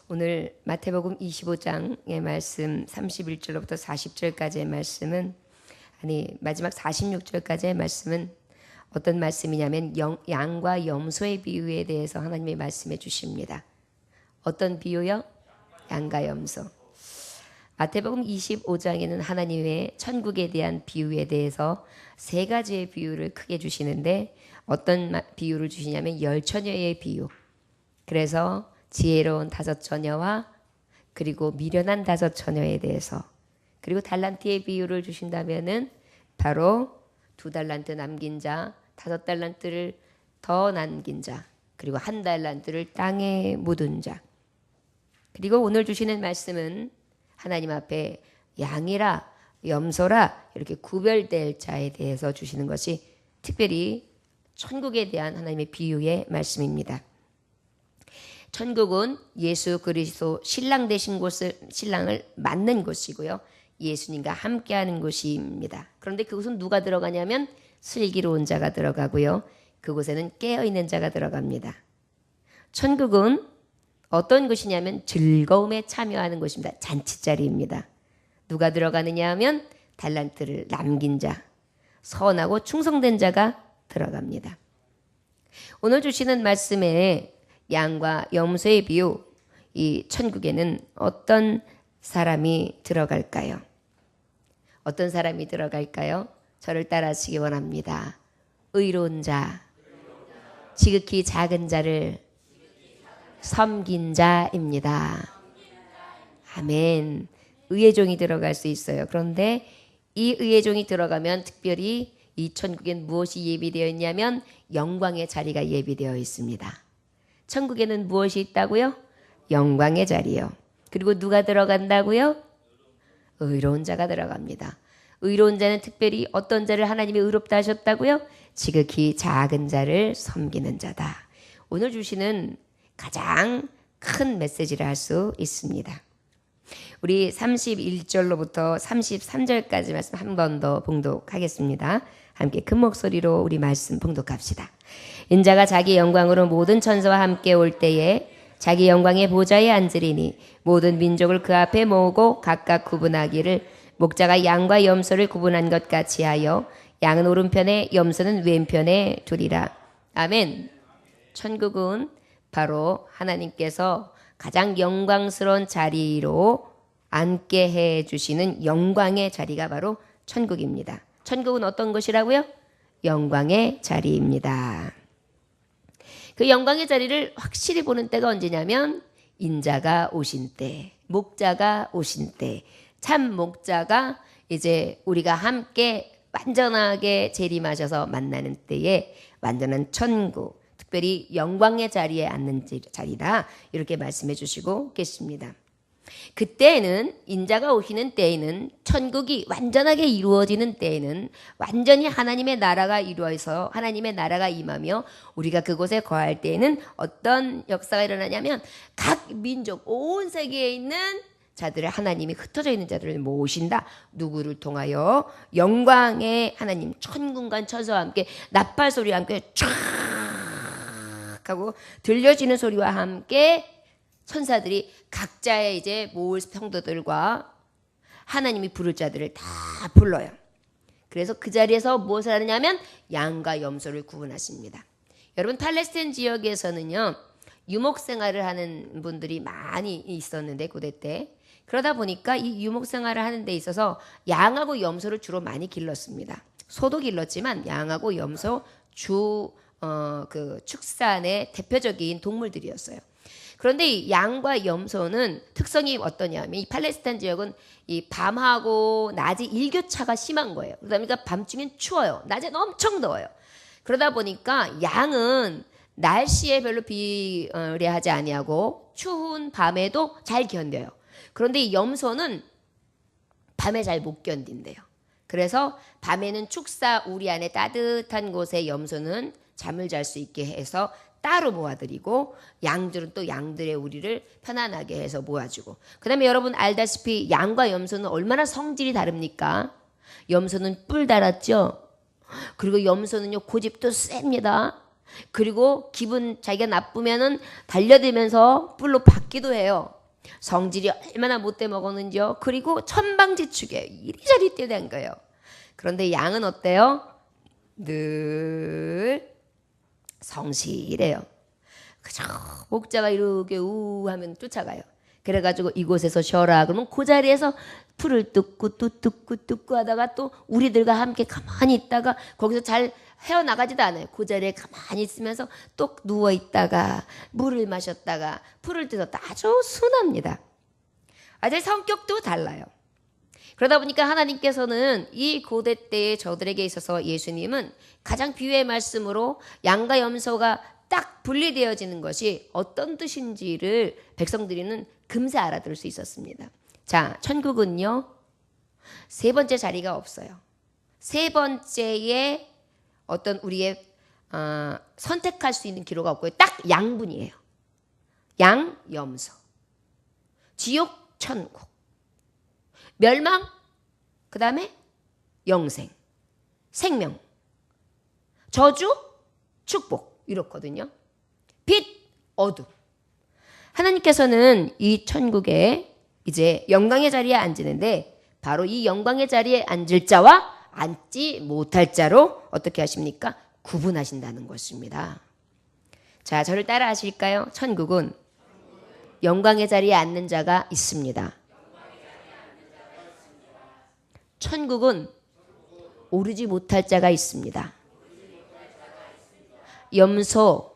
오늘 마태복음 25장의 말씀 31절로부터 40절까지의 말씀은 마지막 46절까지의 말씀은 어떤 말씀이냐면 양과 염소의 비유에 대해서 하나님이 말씀해 주십니다. 어떤 비유요? 양과 염소. 마태복음 25장에는 하나님의 천국에 대한 비유에 대해서 세 가지의 비유를 크게 주시는데 어떤 비유를 주시냐면 열처녀의 비유. 그래서 지혜로운 다섯 처녀와 그리고 미련한 다섯 처녀에 대해서 그리고 달란트의 비유를 주신다면은 바로 2달란트 남긴 자, 5달란트를 더 남긴 자, 그리고 1달란트를 땅에 묻은 자. 그리고 오늘 주시는 말씀은 하나님 앞에 양이라 염소라 이렇게 구별될 자에 대해서 주시는 것이 특별히 천국에 대한 하나님의 비유의 말씀입니다. 천국은 예수 그리스도 신랑 되신 신랑을 맞는 곳이고요. 예수님과 함께하는 곳입니다. 그런데 그곳은 누가 들어가냐면 슬기로운 자가 들어가고요. 그곳에는 깨어있는 자가 들어갑니다. 천국은 어떤 곳이냐면 즐거움에 참여하는 곳입니다. 잔치자리입니다. 누가 들어가느냐 하면 달란트를 남긴 자, 선하고 충성된 자가 들어갑니다. 오늘 주시는 말씀에 양과 염소의 비유, 이 천국에는 어떤 사람이 들어갈까요? 어떤 사람이 들어갈까요? 저를 따라하시기 원합니다. 의로운 자, 지극히 작은 자를 섬긴 자입니다. 아멘. 의의 종이 들어갈 수 있어요. 그런데 이 의의 종이 들어가면 특별히 이 천국엔 무엇이 예비되어 있냐면 영광의 자리가 예비되어 있습니다. 천국에는 무엇이 있다고요? 영광의 자리요. 그리고 누가 들어간다고요? 의로운 자가 들어갑니다. 의로운 자는 특별히 어떤 자를 하나님이 의롭다 하셨다고요? 지극히 작은 자를 섬기는 자다. 오늘 주시는 가장 큰 메시지를 할 수 있습니다. 우리 31절로부터 33절까지 말씀 한 번 더 봉독하겠습니다. 함께 큰 목소리로 우리 말씀 봉독합시다. 인자가 자기 영광으로 모든 천사와 함께 올 때에 자기 영광의 보좌에 앉으리니 모든 민족을 그 앞에 모으고 각각 구분하기를 목자가 양과 염소를 구분한 것 같이 하여 양은 오른편에 염소는 왼편에 두리라. 아멘. 천국은 바로 하나님께서 가장 영광스러운 자리로 앉게 해 주시는 영광의 자리가 바로 천국입니다. 천국은 어떤 것이라고요? 영광의 자리입니다. 그 영광의 자리를 확실히 보는 때가 언제냐면 인자가 오신 때, 목자가 오신 때, 참 목자가 이제 우리가 함께 완전하게 재림하셔서 만나는 때에 완전한 천국, 특별히 영광의 자리에 앉는 자리다 이렇게 말씀해 주시고 계십니다. 그때에는 인자가 오시는 때에는 천국이 완전하게 이루어지는 때에는 완전히 하나님의 나라가 이루어서 하나님의 나라가 임하며 우리가 그곳에 거할 때에는 어떤 역사가 일어나냐면 각 민족 온 세계에 있는 자들을 하나님이 흩어져 있는 자들을 모으신다. 누구를 통하여? 영광의 하나님 천군과 천사와 함께 나팔 소리와 함께 쫙 하고 들려지는 소리와 함께 천사들이 각자의 이제 모을 성도들과 하나님이 부를 자들을 다 불러요. 그래서 그 자리에서 무엇을 하느냐면 양과 염소를 구분하십니다. 여러분 팔레스타인 지역에서는요 유목 생활을 하는 분들이 많이 있었는데 고대 때 그러다 보니까 이 유목 생활을 하는 데 있어서 양하고 염소를 주로 많이 길렀습니다. 소도 길렀지만 양하고 염소 그 축산의 대표적인 동물들이었어요. 그런데 이 양과 염소는 특성이 어떠냐면 이 팔레스타인 지역은 이 밤하고 낮이 일교차가 심한 거예요. 그러다 보니까 밤중엔 추워요. 낮에는 엄청 더워요. 그러다 보니까 양은 날씨에 별로 비례하지 아니하고 추운 밤에도 잘 견뎌요. 그런데 이 염소는 밤에 잘 못 견딘대요. 그래서 밤에는 축사 우리 안에 따뜻한 곳에 염소는 잠을 잘 수 있게 해서 따로 모아드리고 양들은 또 양들의 우리를 편안하게 해서 모아주고 그 다음에 여러분 알다시피 양과 염소는 얼마나 성질이 다릅니까? 염소는 뿔 달았죠. 그리고 염소는요 고집도 셉니다. 그리고 기분 자기가 나쁘면은 달려들면서 뿔로 받기도 해요. 성질이 얼마나 못돼 먹었는지요. 그리고 천방지축에 이리저리 뛰어댄 거예요. 그런데 양은 어때요? 늘 성실해요. 그저 목자가 이렇게 우 하면 쫓아가요. 그래가지고 이곳에서 쉬어라 그러면 그 자리에서 풀을 뜯고 하다가 또 우리들과 함께 가만히 있다가 거기서 잘 헤어나가지도 않아요. 그 자리에 가만히 있으면서 또 누워있다가 물을 마셨다가 풀을 뜯었다. 아주 순합니다. 아주 성격도 달라요. 그러다 보니까 하나님께서는 이 고대 때의 저들에게 있어서 예수님은 가장 비유의 말씀으로 양과 염소가 딱 분리되어지는 것이 어떤 뜻인지를 백성들이는 금세 알아들을 수 있었습니다. 자, 천국은요, 세 번째 자리가 없어요. 세 번째에 어떤 우리의 선택할 수 있는 기로가 없고요. 딱 양분이에요. 양, 염소. 지옥, 천국. 멸망, 그 다음에 영생, 생명, 저주, 축복 이렇거든요. 빛, 어둠. 하나님께서는 이 천국에 이제 영광의 자리에 앉으는데 바로 이 영광의 자리에 앉을 자와 앉지 못할 자로 어떻게 하십니까? 구분하신다는 것입니다. 자, 저를 따라 하실까요? 천국은 영광의 자리에 앉는 자가 있습니다. 천국은 오르지 못할 자가 있습니다. 염소,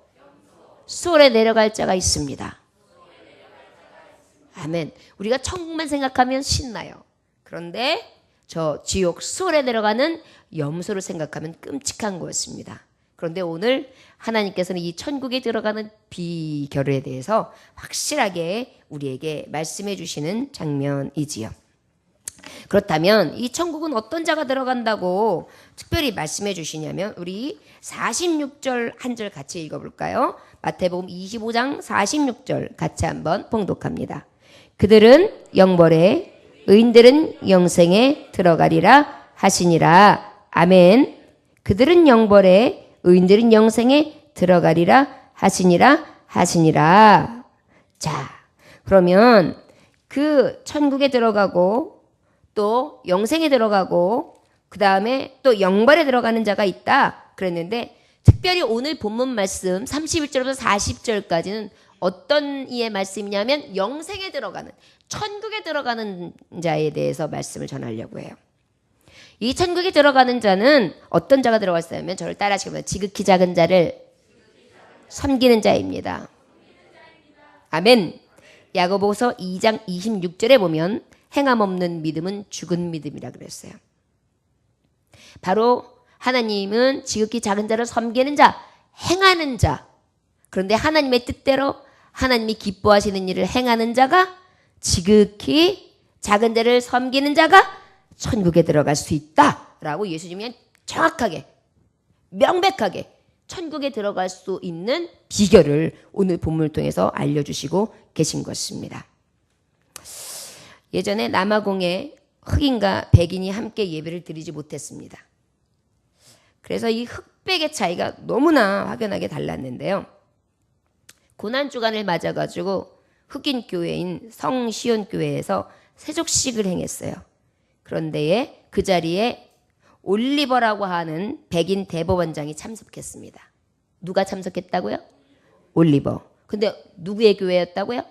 수월에 내려갈 자가 있습니다. 아멘. 우리가 천국만 생각하면 신나요. 그런데 저 지옥 수월에 내려가는 염소를 생각하면 끔찍한 것입니다. 그런데 오늘 하나님께서는 이 천국에 들어가는 비결에 대해서 확실하게 우리에게 말씀해 주시는 장면이지요. 그렇다면 이 천국은 어떤 자가 들어간다고 특별히 말씀해 주시냐면 우리 46절 한 절 같이 읽어볼까요? 마태복음 25장 46절 같이 한번 봉독합니다. 그들은 영벌에 의인들은 영생에 들어가리라 하시니라. 아멘. 그들은 영벌에 의인들은 영생에 들어가리라 하시니라. 자, 그러면 그 천국에 들어가고 또 영생에 들어가고 그 다음에 또 영벌에 들어가는 자가 있다 그랬는데 특별히 오늘 본문 말씀 31절부터 40절까지는 어떤 이의 말씀이냐면 영생에 들어가는 천국에 들어가는 자에 대해서 말씀을 전하려고 해요. 이 천국에 들어가는 자는 어떤 자가 들어갔냐면 저를 따라하시면 지극히 작은 자를 섬기는 자입니다. 아멘. 야고보서 2장 26절에 보면 행함 없는 믿음은 죽은 믿음이라 그랬어요. 바로 하나님은 지극히 작은 자를 섬기는 자, 행하는 자. 그런데 하나님의 뜻대로 하나님이 기뻐하시는 일을 행하는 자가 지극히 작은 자를 섬기는 자가 천국에 들어갈 수 있다라고 예수님이 정확하게 명백하게 천국에 들어갈 수 있는 비결을 오늘 본문을 통해서 알려주시고 계신 것입니다. 예전에 남아공에 흑인과 백인이 함께 예배를 드리지 못했습니다. 그래서 이 흑백의 차이가 너무나 확연하게 달랐는데요. 고난주간을 맞아가지고 흑인 교회인 성시온 교회에서 세족식을 행했어요. 그런데 그 자리에 올리버라고 하는 백인 대법원장이 참석했습니다. 누가 참석했다고요? 올리버. 근데 누구의 교회였다고요?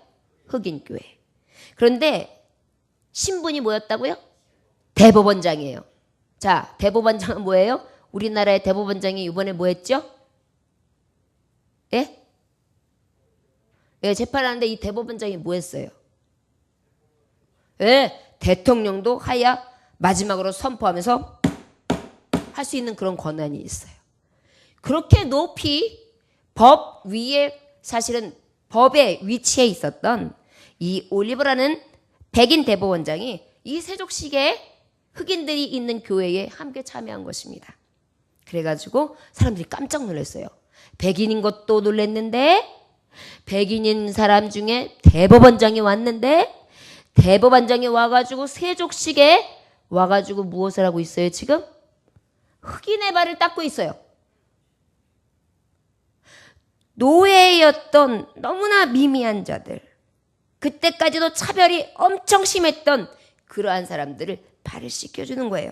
흑인 교회. 그런데 신분이 뭐였다고요? 대법원장이에요. 자, 대법원장은 뭐예요? 우리나라의 대법원장이 이번에 뭐 했죠? 예? 예, 재판하는데 이 대법원장이 뭐 했어요? 예, 대통령도 하야 마지막으로 선포하면서 할 수 있는 그런 권한이 있어요. 그렇게 높이 법 위에 사실은 법의 위치에 있었던 이 올리버라는 백인 대법원장이 이 세족식에 흑인들이 있는 교회에 함께 참여한 것입니다. 그래가지고 사람들이 깜짝 놀랐어요. 백인인 것도 놀랐는데 백인인 사람 중에 대법원장이 왔는데 대법원장이 와가지고 세족식에 와가지고 무엇을 하고 있어요 지금? 흑인의 발을 닦고 있어요. 노예였던 너무나 미미한 자들, 그때까지도 차별이 엄청 심했던 그러한 사람들을 발을 씻겨주는 거예요.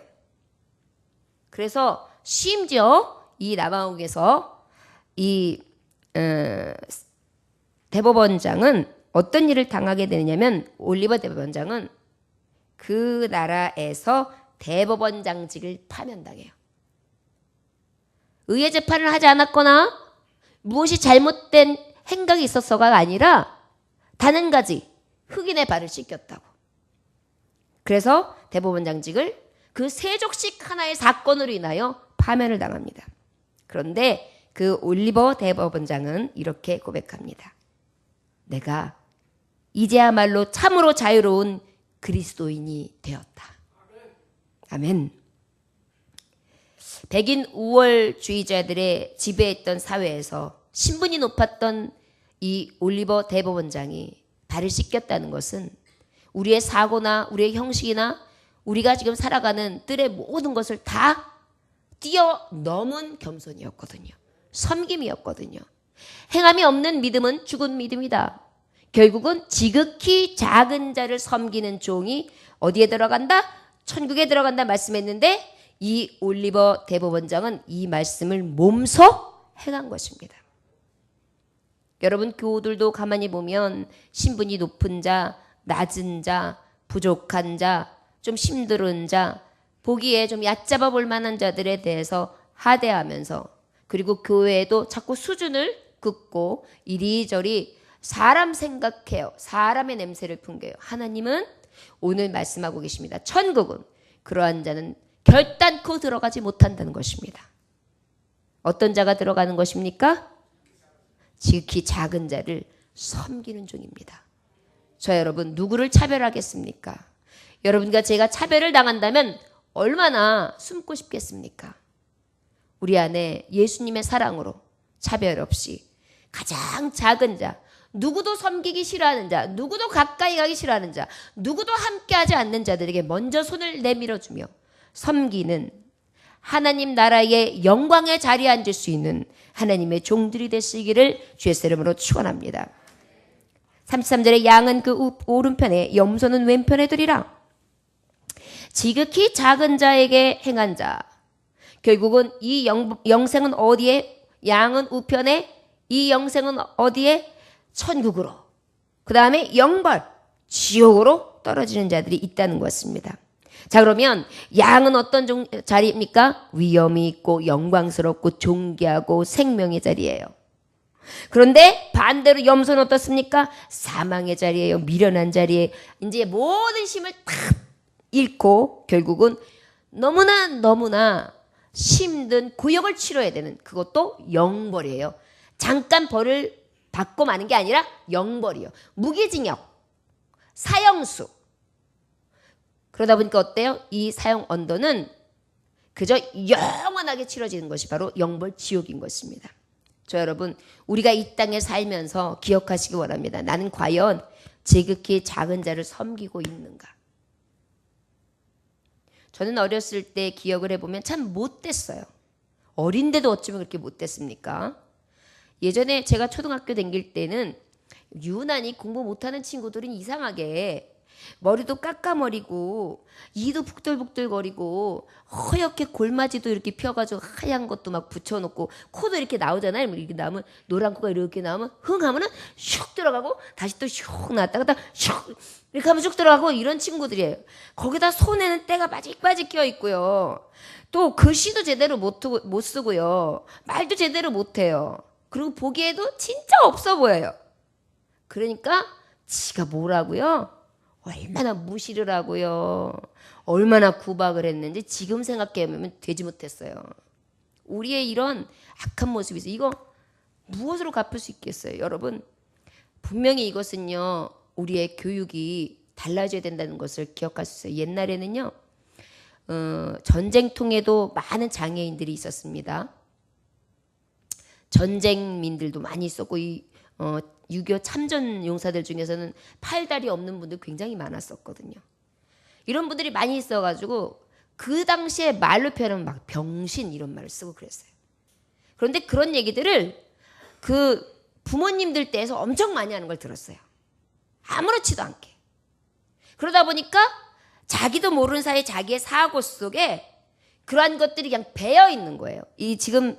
그래서 심지어 이 남아공에서 이 대법원장은 어떤 일을 당하게 되느냐면, 올리버 대법원장은 그 나라에서 대법원장직을 파면당해요. 의회 재판을 하지 않았거나 무엇이 잘못된 행각이 있었어가 아니라 단 한 가지, 흑인의 발을 씻겼다고. 그래서 대법원장직을 그 세족식 하나의 사건으로 인하여 파면을 당합니다. 그런데 그 올리버 대법원장은 이렇게 고백합니다. 내가 이제야말로 참으로 자유로운 그리스도인이 되었다. 아멘. 백인 우월주의자들의 지배했던 사회에서 신분이 높았던 이 올리버 대법원장이 발을 씻겼다는 것은 우리의 사고나 우리의 형식이나 우리가 지금 살아가는 뜰의 모든 것을 다 뛰어넘은 겸손이었거든요. 섬김이었거든요. 행함이 없는 믿음은 죽은 믿음이다. 결국은 지극히 작은 자를 섬기는 종이 어디에 들어간다? 천국에 들어간다 말씀했는데, 이 올리버 대법원장은 이 말씀을 몸소 행한 것입니다. 여러분, 교우들도 가만히 보면 신분이 높은 자, 낮은 자, 부족한 자, 좀 힘든 자, 보기에 좀 얕잡아 볼 만한 자들에 대해서 하대하면서, 그리고 교회에도 자꾸 수준을 긋고 이리저리 사람 생각해요. 사람의 냄새를 풍겨요. 하나님은 오늘 말씀하고 계십니다. 천국은 그러한 자는 결단코 들어가지 못한다는 것입니다. 어떤 자가 들어가는 것입니까? 지극히 작은 자를 섬기는 종입니다. 저 여러분, 누구를 차별하겠습니까? 여러분과 제가 차별을 당한다면 얼마나 숨고 싶겠습니까? 우리 안에 예수님의 사랑으로 차별 없이 가장 작은 자, 누구도 섬기기 싫어하는 자, 누구도 가까이 가기 싫어하는 자, 누구도 함께하지 않는 자들에게 먼저 손을 내밀어주며 섬기는, 하나님 나라의 영광의 자리에 앉을 수 있는 하나님의 종들이 되시기를 주의 이름으로 축원합니다. 33절에 양은 그 오른편에, 염소는 왼편에 두리라. 지극히 작은 자에게 행한 자, 결국은 이 영생은 어디에? 양은 우편에, 이 영생은 어디에? 천국으로, 그 다음에 영벌, 지옥으로 떨어지는 자들이 있다는 것입니다. 자, 그러면 양은 어떤 자리입니까? 위엄이 있고 영광스럽고 존귀하고 생명의 자리예요. 그런데 반대로 염소는 어떻습니까? 사망의 자리예요. 미련한 자리에 이제 모든 힘을 다 잃고 결국은 너무나 힘든 고역을 치러야 되는, 그것도 영벌이에요. 잠깐 벌을 받고 마는 게 아니라 영벌이요. 무기징역, 사형수. 그러다 보니까 어때요? 이 사형 언도는 그저 영원하게 치러지는 것이 바로 영벌 지옥인 것입니다. 저 여러분, 우리가 이 땅에 살면서 기억하시기 원합니다. 나는 과연 지극히 작은 자를 섬기고 있는가? 저는 어렸을 때 기억을 해보면 참 못됐어요. 어린데도 어쩌면 그렇게 못됐습니까? 예전에 제가 초등학교 다닐 때는 유난히 공부 못하는 친구들은 이상하게 머리도 깎아머리고 이도 북들북들거리고 허옇게 골마지도 이렇게 펴가지고 하얀 것도 막 붙여놓고 코도 이렇게 나오잖아요. 이렇게 나오면 노란 코가 이렇게 나오면 흥 하면은 슉 들어가고 다시 또 슉 나왔다가 슉 이렇게 하면 쭉 들어가고 이런 친구들이에요. 거기다 손에는 때가 빠직빠직 껴 있고요. 또 글씨도 제대로 못 쓰고요. 말도 제대로 못해요. 그리고 보기에도 진짜 없어 보여요. 그러니까 지가 뭐라고요? 얼마나 무시를 하고요. 얼마나 구박을 했는지 지금 생각해보면 되지 못했어요. 우리의 이런 악한 모습이 있어요. 이거 무엇으로 갚을 수 있겠어요? 여러분, 분명히 이것은요, 우리의 교육이 달라져야 된다는 것을 기억할 수 있어요. 옛날에는요, 전쟁통에도 많은 장애인들이 있었습니다. 전쟁민들도 많이 있었고, 6.25 참전 용사들 중에서는 팔다리 없는 분들 굉장히 많았었거든요. 이런 분들이 많이 있어가지고 그 당시에 말로 표현하면 막 병신 이런 말을 쓰고 그랬어요. 그런데 그런 얘기들을 그 부모님들 떼에서 엄청 많이 하는 걸 들었어요. 아무렇지도 않게. 그러다 보니까 자기도 모르는 사이에 자기의 사고 속에 그러한 것들이 그냥 배어 있는 거예요. 이 지금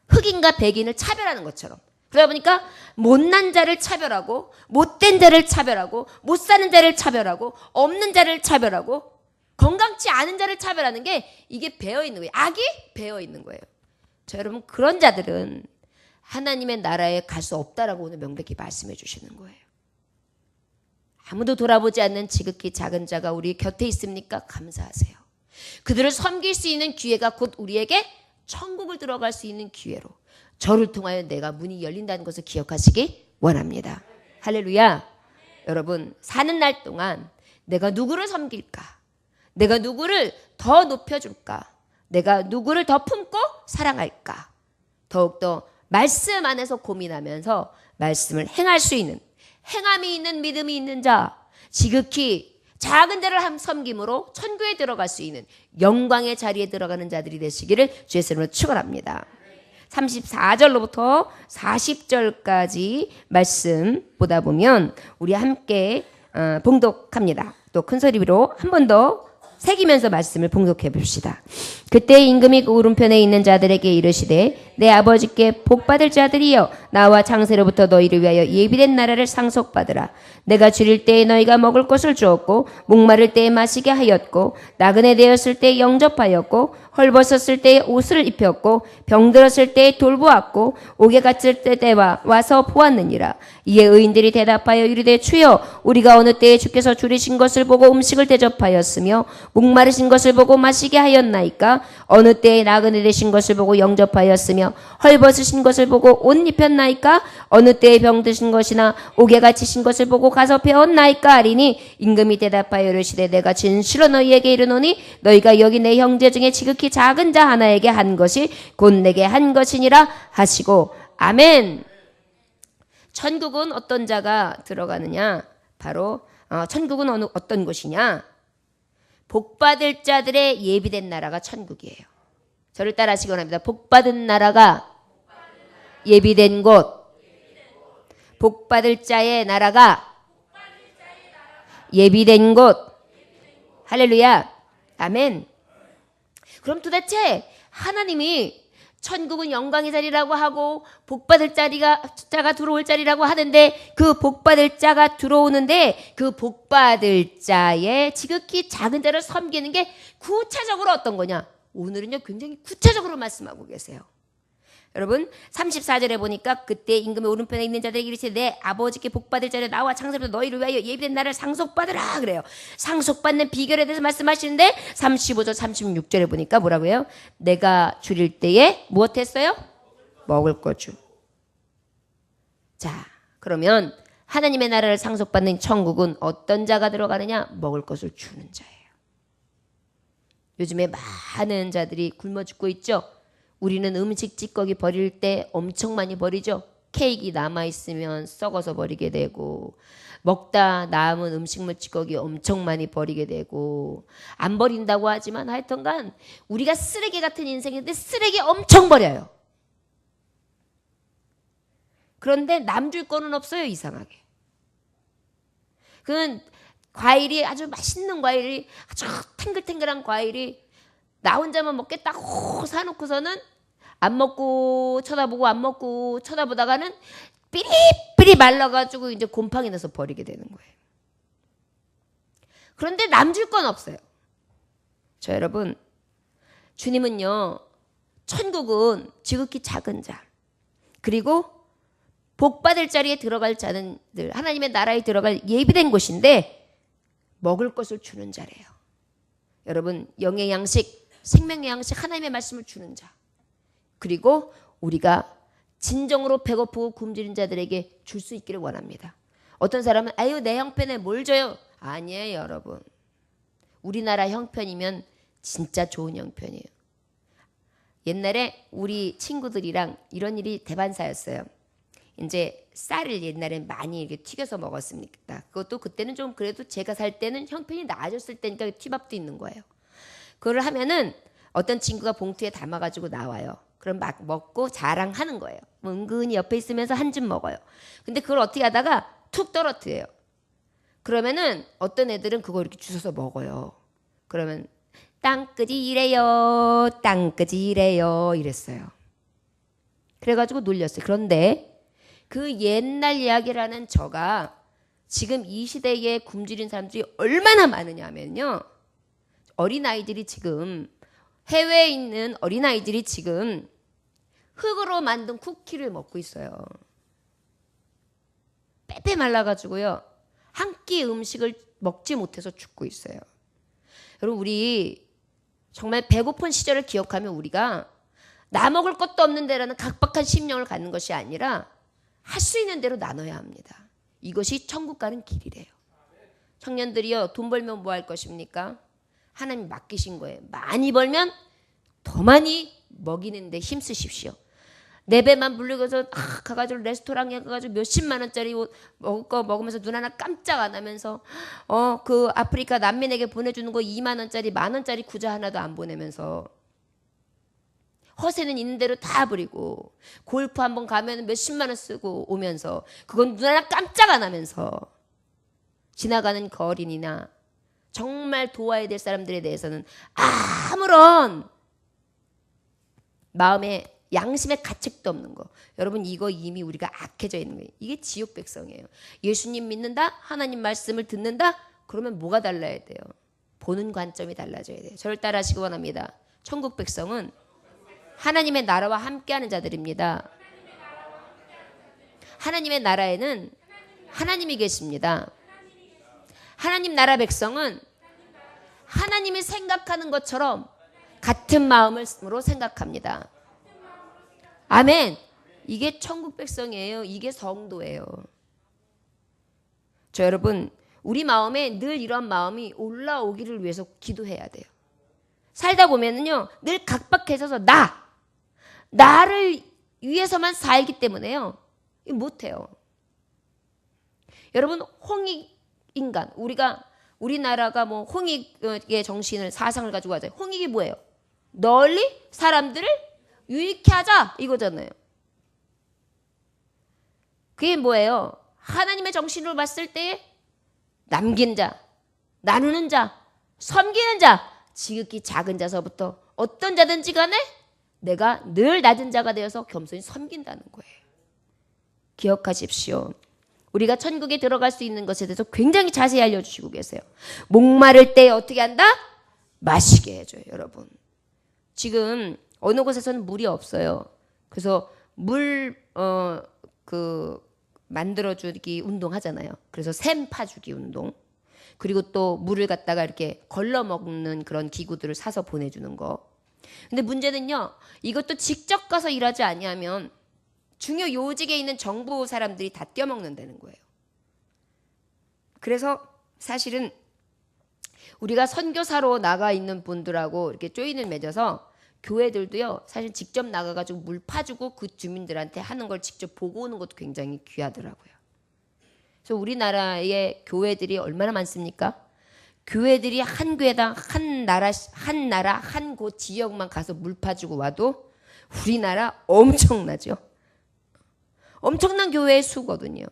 흑인과 백인을 차별하는 것처럼. 그러다 보니까 못난 자를 차별하고 못된 자를 차별하고 못 사는 자를 차별하고 없는 자를 차별하고 건강치 않은 자를 차별하는 게 이게 배어 있는 거예요. 악이 배어 있는 거예요. 자, 여러분 그런 자들은 하나님의 나라에 갈 수 없다라고 오늘 명백히 말씀해 주시는 거예요. 아무도 돌아보지 않는 지극히 작은 자가 우리 곁에 있습니까? 감사하세요. 그들을 섬길 수 있는 기회가 곧 우리에게 천국을 들어갈 수 있는 기회로 저를 통하여 내가 문이 열린다는 것을 기억하시기 원합니다. 할렐루야. 여러분 사는 날 동안 내가 누구를 섬길까? 내가 누구를 더 높여줄까? 내가 누구를 더 품고 사랑할까? 더욱더 말씀 안에서 고민하면서 말씀을 행할 수 있는 행함이 있는 믿음이 있는 자 지극히 작은 자를 섬김으로 천국에 들어갈 수 있는 영광의 자리에 들어가는 자들이 되시기를 주의 이름으로 축원합니다. 34절로부터 40절까지 말씀 보다 보면 우리 함께 봉독합니다. 또 큰 소리로 한 번 더 새기면서 말씀을 봉독해 봅시다. 그때 임금이 그 오른편에 있는 자들에게 이르시되 내 아버지께 복받을 자들이여 나와 창세로부터 너희를 위하여 예비된 나라를 상속받으라. 내가 줄일 때에 너희가 먹을 것을 주었고 목마를 때에 마시게 하였고 나그네 되었을 때에 영접하였고 헐벗었을 때에 옷을 입혔고 병들었을 때에 돌보았고 옥에 갇힐 때에 와서 보았느니라. 이에 의인들이 대답하여 이르되 주여 우리가 어느 때에 주께서 줄이신 것을 보고 음식을 대접하였으며 목마르신 것을 보고 마시게 하였나이까? 어느 때에 나그네 되신 것을 보고 영접하였으며 헐벗으신 것을 보고 옷 입혔나이까? 어느 때에 병드신 것이나 옥에 갇히신 것을 보고 가서 배웠나이까? 하리니 임금이 대답하여 이르시되 내가 진실로 너희에게 이르노니 너희가 여기 내 형제 중에 지극히 작은 자 하나에게 한 것이 곧 내게 한 것이니라 하시고 아멘. 천국은 어떤 자가 들어가느냐? 바로 천국은 어떤 곳이냐? 복받을 자들의 예비된 나라가 천국이에요. 저를 따라 하시기 원합니다. 복받은 나라가 예비된 곳. 복받을 자의 나라가 예비된 곳. 할렐루야. 아멘. 그럼 도대체 하나님이 천국은 영광의 자리라고 하고 복받을 자가 들어올 자리라고 하는데 그 복받을 자가 들어오는데 그 복받을 자의 지극히 작은 자를 섬기는 게 구체적으로 어떤 거냐? 오늘은요 굉장히 구체적으로 말씀하고 계세요. 여러분 34절에 보니까 그때 임금의 오른편에 있는 자들에게 이르시되 내 아버지께 복받을 자를 나와 창세로부터 너희를 위하여 예비된 나라를 상속받으라 그래요. 상속받는 비결에 대해서 말씀하시는데 35절 36절에 보니까 뭐라고 해요? 내가 줄일 때에 무엇했어요? 먹을 거 주. 자 그러면 하나님의 나라를 상속받는 천국은 어떤 자가 들어가느냐? 먹을 것을 주는 자예요. 요즘에 많은 자들이 굶어 죽고 있죠. 우리는 음식 찌꺼기 버릴 때 엄청 많이 버리죠. 케이크 남아있으면 썩어서 버리게 되고 먹다 남은 음식물 찌꺼기 엄청 많이 버리게 되고 안 버린다고 하지만 하여튼간 우리가 쓰레기 같은 인생인데 쓰레기 엄청 버려요. 그런데 남 줄 거는 없어요. 이상하게. 그건 과일이 아주 맛있는 과일이 아주 탱글탱글한 과일이 나 혼자만 먹겠다 호 사놓고서는 안 먹고 쳐다보고 안 먹고 쳐다보다가는 삐리삐리 말라가지고 이제 곰팡이 나서 버리게 되는 거예요. 그런데 남줄 건 없어요. 저 여러분 주님은요 천국은 지극히 작은 자 그리고 복받을 자리에 들어갈 자는들 하나님의 나라에 들어갈 예비된 곳인데 먹을 것을 주는 자래요. 여러분 영의 양식 생명의 양식 하나님의 말씀을 주는 자 그리고 우리가 진정으로 배고프고 굶주린 자들에게 줄 수 있기를 원합니다. 어떤 사람은 아유 내 형편에 뭘 줘요? 아니에요 여러분. 우리나라 형편이면 진짜 좋은 형편이에요. 옛날에 우리 친구들이랑 이런 일이 대반사였어요. 이제 쌀을 옛날엔 많이 이렇게 튀겨서 먹었습니다. 그것도 그때는 좀 그래도 제가 살 때는 형편이 나아졌을 때니까 튀밥도 있는 거예요. 그걸 하면은 어떤 친구가 봉투에 담아가지고 나와요. 그럼 막 먹고 자랑하는 거예요. 은근히 옆에 있으면서 한 줌 먹어요. 근데 그걸 어떻게 하다가 툭 떨어뜨려요. 그러면은 어떤 애들은 그거 이렇게 주워서 먹어요. 그러면 땅끄지래요, 땅끄지래요 이랬어요. 그래가지고 놀렸어요. 그런데 그 옛날 이야기라는 저가 지금 이 시대에 굶주린 사람들이 얼마나 많으냐 하면요. 어린아이들이 지금 해외에 있는 어린아이들이 지금 흙으로 만든 쿠키를 먹고 있어요. 빼빼 말라가지고요. 한 끼 음식을 먹지 못해서 죽고 있어요. 여러분 우리 정말 배고픈 시절을 기억하면 우리가 나 먹을 것도 없는 데라는 각박한 심령을 갖는 것이 아니라 할 수 있는 대로 나눠야 합니다. 이것이 천국 가는 길이래요. 청년들이요. 돈 벌면 뭐 할 것입니까? 하나님 맡기신 거예요. 많이 벌면 더 많이 먹이는데 힘쓰십시오. 내 배만 불리고서 가가지고 레스토랑에 가가지고 몇십만 원짜리 먹을 거 먹으면서 눈 하나 깜짝 안 하면서 그 아프리카 난민에게 보내주는 거 2만 원짜리 만 원짜리 구자 하나도 안 보내면서 허세는 있는 대로 다 부리고 골프 한번 가면 몇십만 원 쓰고 오면서 그건 눈 하나 깜짝 안 하면서 지나가는 그 어린이나 정말 도와야 될 사람들에 대해서는 아무런 마음에 양심의 가책도 없는 거. 여러분 이거 이미 우리가 악해져 있는 거예요. 이게 지옥 백성이에요. 예수님 믿는다? 하나님 말씀을 듣는다? 그러면 뭐가 달라야 돼요? 보는 관점이 달라져야 돼요. 저를 따라하시기 원합니다. 천국 백성은 하나님의 나라와 함께하는 자들입니다. 하나님의 나라에는 하나님이 계십니다. 하나님 나라 백성은 하나님이 생각하는 것처럼 같은 마음으로 생각합니다. 아멘. 이게 천국 백성이에요. 이게 성도예요. 저 여러분 우리 마음에 늘 이런 마음이 올라오기를 위해서 기도해야 돼요. 살다 보면은요 늘 각박해져서 나를 위해서만 살기 때문에요 못해요. 여러분 홍익인간 우리나라가 뭐 홍익의 정신을 사상을 가지고 하잖아요. 홍익이 뭐예요? 널리 사람들을 유익해 하자 이거잖아요. 그게 뭐예요? 하나님의 정신으로 봤을 때 남긴 자, 나누는 자, 섬기는 자, 지극히 작은 자서부터 어떤 자든지 간에 내가 늘 낮은 자가 되어서 겸손히 섬긴다는 거예요. 기억하십시오. 우리가 천국에 들어갈 수 있는 것에 대해서 굉장히 자세히 알려주시고 계세요. 목마를 때 어떻게 한다? 마시게 해줘요. 여러분. 지금 어느 곳에서는 물이 없어요. 그래서 만들어주기 운동 하잖아요. 그래서 샘 파주기 운동. 그리고 또 물을 갖다가 이렇게 걸러 먹는 그런 기구들을 사서 보내주는 거. 근데 문제는요. 이것도 직접 가서 일하지 아니하면 중요 요직에 있는 정부 사람들이 다 떼어먹는다는 거예요. 그래서 사실은 우리가 선교사로 나가 있는 분들하고 이렇게 조인을 맺어서 교회들도요. 사실 직접 나가가지고 물 파주고 그 주민들한테 하는 걸 직접 보고 오는 것도 굉장히 귀하더라고요. 그래서 우리나라의 교회들이 얼마나 많습니까? 교회들이 한 교회당 한 나라 한 곳 지역만 가서 물 파주고 와도 우리나라 엄청나죠. 엄청난 교회의 수거든요.